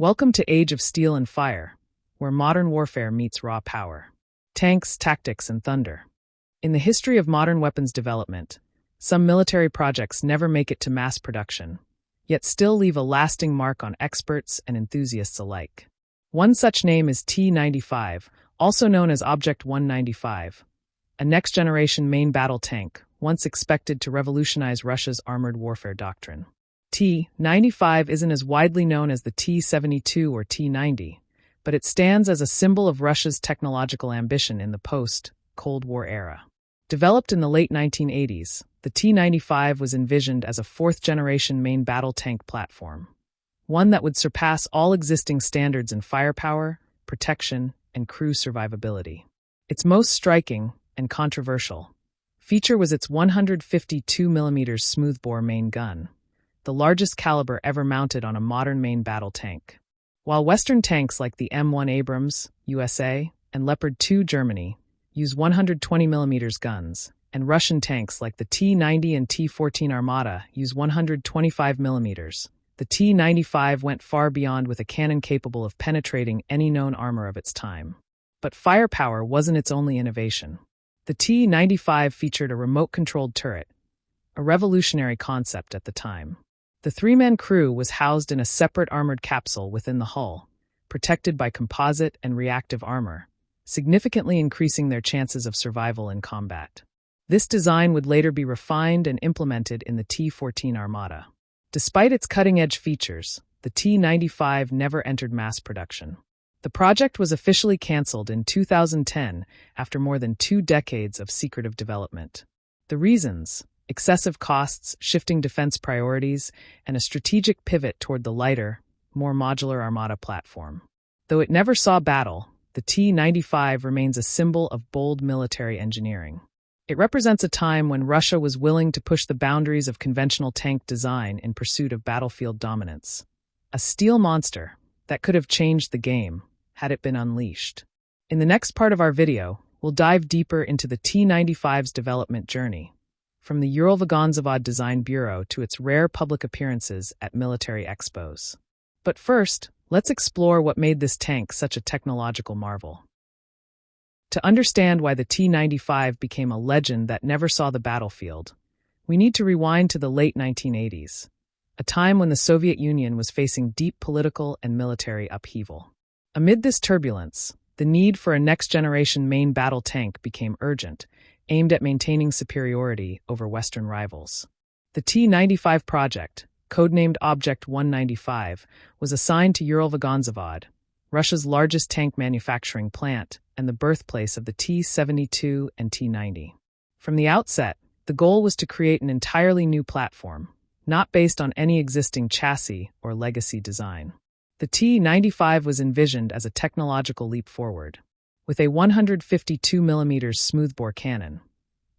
Welcome to Age of Steel and Fire, where modern warfare meets raw power. Tanks, tactics, and thunder. In the history of modern weapons development, some military projects never make it to mass production, yet still leave a lasting mark on experts and enthusiasts alike. One such name is T-95, also known as Object 195, a next-generation main battle tank, once expected to revolutionize Russia's armored warfare doctrine. T-95 isn't as widely known as the T-72 or T-90, but it stands as a symbol of Russia's technological ambition in the post-Cold War era. Developed in the late 1980s, the T-95 was envisioned as a fourth-generation main battle tank platform, one that would surpass all existing standards in firepower, protection, and crew survivability. Its most striking and controversial feature was its 152mm smoothbore main gun, the largest caliber ever mounted on a modern main battle tank. While Western tanks like the M1 Abrams, USA, and Leopard 2 Germany use 120mm guns, and Russian tanks like the T-90 and T-14 Armata use 125mm, the T-95 went far beyond with a cannon capable of penetrating any known armor of its time. But firepower wasn't its only innovation. The T-95 featured a remote-controlled turret, a revolutionary concept at the time. The three-man crew was housed in a separate armored capsule within the hull, protected by composite and reactive armor, significantly increasing their chances of survival in combat. This design would later be refined and implemented in the T-14 Armata. Despite its cutting-edge features, the T-95 never entered mass production. The project was officially canceled in 2010 after more than 2 decades of secretive development. The reasons: excessive costs, shifting defense priorities, and a strategic pivot toward the lighter, more modular Armata platform. Though it never saw battle, the T-95 remains a symbol of bold military engineering. It represents a time when Russia was willing to push the boundaries of conventional tank design in pursuit of battlefield dominance. A steel monster that could have changed the game had it been unleashed. In the next part of our video, we'll dive deeper into the T-95's development journey, from the Ural-Vaganzavod Design Bureau to its rare public appearances at military expos. But first, let's explore what made this tank such a technological marvel. To understand why the T-95 became a legend that never saw the battlefield, we need to rewind to the late 1980s, a time when the Soviet Union was facing deep political and military upheaval. Amid this turbulence, the need for a next-generation main battle tank became urgent, aimed at maintaining superiority over Western rivals. The T-95 project, codenamed Object 195, was assigned to Ural-Vaganzavod, Russia's largest tank manufacturing plant and the birthplace of the T-72 and T-90. From the outset, the goal was to create an entirely new platform, not based on any existing chassis or legacy design. The T-95 was envisioned as a technological leap forward, with a 152mm smoothbore cannon,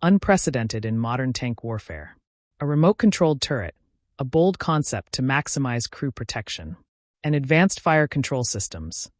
unprecedented in modern tank warfare, a remote-controlled turret, a bold concept to maximize crew protection, and advanced fire control systems,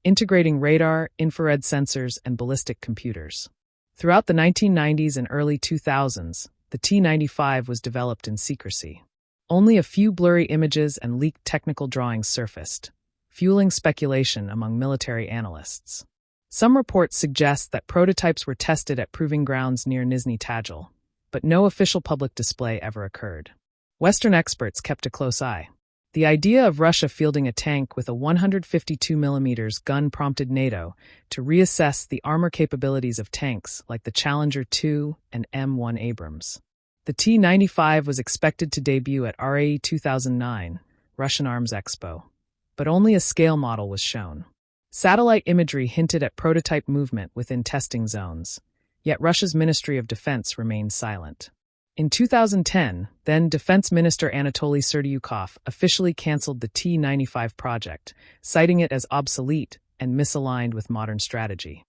integrating radar, infrared sensors, and ballistic computers. Throughout the 1990s and early 2000s, the T-95 was developed in secrecy. Only a few blurry images and leaked technical drawings surfaced, fueling speculation among military analysts. Some reports suggest that prototypes were tested at proving grounds near Nizhny Tagil, but no official public display ever occurred. Western experts kept a close eye. The idea of Russia fielding a tank with a 152mm gun prompted NATO to reassess the armor capabilities of tanks like the Challenger 2 and M1 Abrams. The T-95 was expected to debut at RAE 2009, Russian Arms Expo, but only a scale model was shown. Satellite imagery hinted at prototype movement within testing zones, yet Russia's Ministry of Defense remained silent. In 2010, then Defense Minister Anatoly Serdyukov officially canceled the T-95 project, citing it as obsolete and misaligned with modern strategy.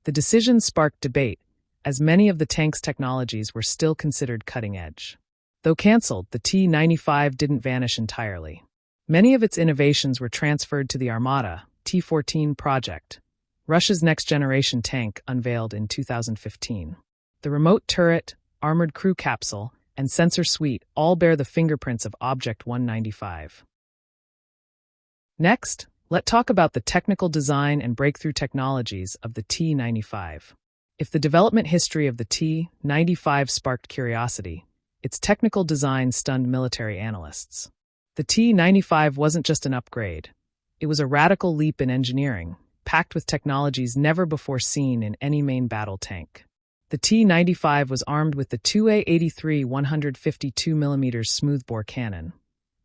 The decision sparked debate, as many of the tank's technologies were still considered cutting-edge. Though canceled, the T-95 didn't vanish entirely. Many of its innovations were transferred to the Armata T-14 project, Russia's next-generation tank unveiled in 2015. The remote turret, armored crew capsule, and sensor suite all bear the fingerprints of Object 195. Next, Let's talk about the technical design and breakthrough technologies of the T-95. If the development history of the T-95 sparked curiosity, its technical design stunned military analysts. The T-95 wasn't just an upgrade. It was a radical leap in engineering, packed with technologies never before seen in any main battle tank. The T-95 was armed with the 2A83 152mm smoothbore cannon,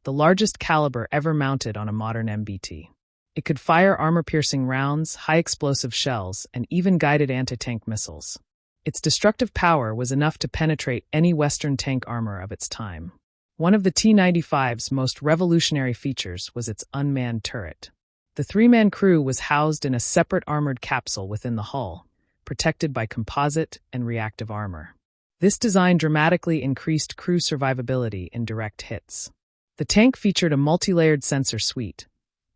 the largest caliber ever mounted on a modern MBT. It could fire armor-piercing rounds, high-explosive shells, and even guided anti-tank missiles. Its destructive power was enough to penetrate any Western tank armor of its time. One of the T-95's most revolutionary features was its unmanned turret. The three-man crew was housed in a separate armored capsule within the hull, protected by composite and reactive armor. This design dramatically increased crew survivability in direct hits. The tank featured a multi-layered sensor suite,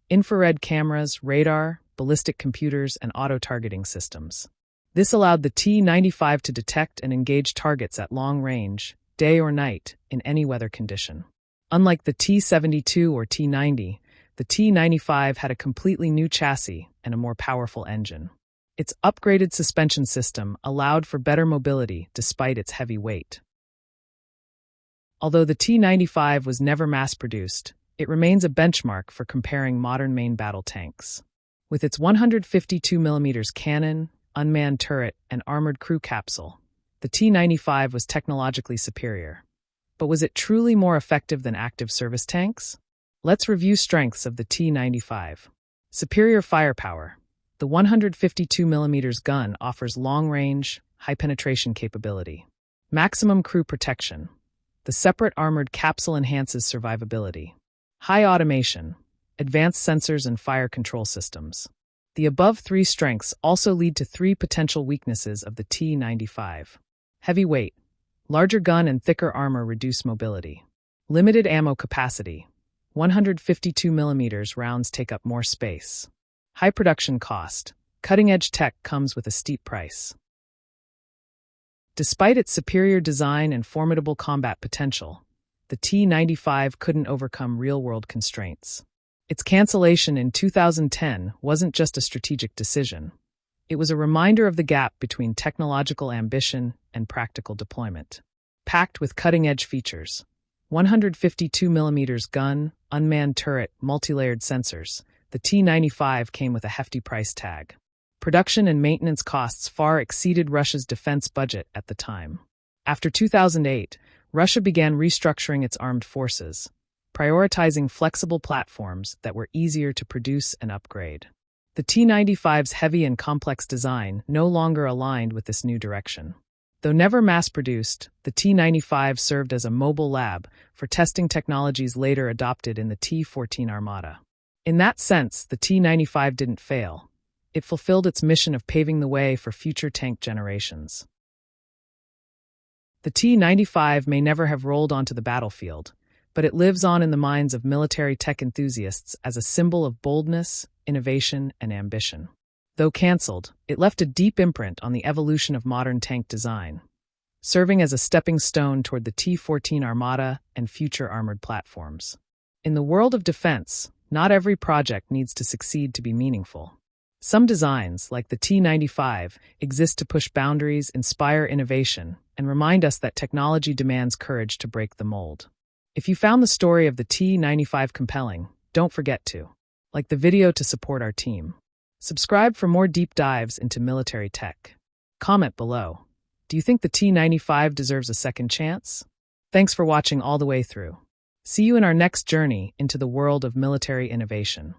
infrared cameras, radar, ballistic computers, and auto-targeting systems. This allowed the T-95 to detect and engage targets at long range, day or night, in any weather condition. Unlike the T-72 or T-90, the T-95 had a completely new chassis and a more powerful engine. Its upgraded suspension system allowed for better mobility despite its heavy weight. Although the T-95 was never mass-produced, it remains a benchmark for comparing modern main battle tanks. With its 152mm cannon, unmanned turret, and armored crew capsule, the T-95 was technologically superior. But was it truly more effective than active service tanks? Let's review strengths of the T-95. Superior firepower. The 152mm gun offers long-range, high-penetration capability. Maximum crew protection. The separate armored capsule enhances survivability. High automation. Advanced sensors and fire control systems. The above three strengths also lead to three potential weaknesses of the T-95. Heavy weight. Larger gun and thicker armor reduce mobility. Limited ammo capacity. 152mm rounds take up more space. High production cost. Cutting-edge tech comes with a steep price. Despite its superior design and formidable combat potential, the T-95 couldn't overcome real-world constraints. Its cancellation in 2010 wasn't just a strategic decision. It was a reminder of the gap between technological ambition and practical deployment. Packed with cutting-edge features. 152mm gun, unmanned turret, multi-layered sensors, the T-95 came with a hefty price tag. Production and maintenance costs far exceeded Russia's defense budget at the time. After 2008, Russia began restructuring its armed forces, prioritizing flexible platforms that were easier to produce and upgrade. The T-95's heavy and complex design no longer aligned with this new direction. Though never mass-produced, the T-95 served as a mobile lab for testing technologies later adopted in the T-14 Armata. In that sense, the T-95 didn't fail. It fulfilled its mission of paving the way for future tank generations. The T-95 may never have rolled onto the battlefield, but it lives on in the minds of military tech enthusiasts as a symbol of boldness, innovation, and ambition. Though cancelled, it left a deep imprint on the evolution of modern tank design, serving as a stepping stone toward the T-14 Armata and future armored platforms. In the world of defense, not every project needs to succeed to be meaningful. Some designs, like the T-95, exist to push boundaries, inspire innovation, and remind us that technology demands courage to break the mold. If you found the story of the T-95 compelling, don't forget to like the video to support our team. Subscribe for more deep dives into military tech. Comment below. Do you think the T-95 deserves a second chance? Thanks for watching all the way through. See you in our next journey into the world of military innovation.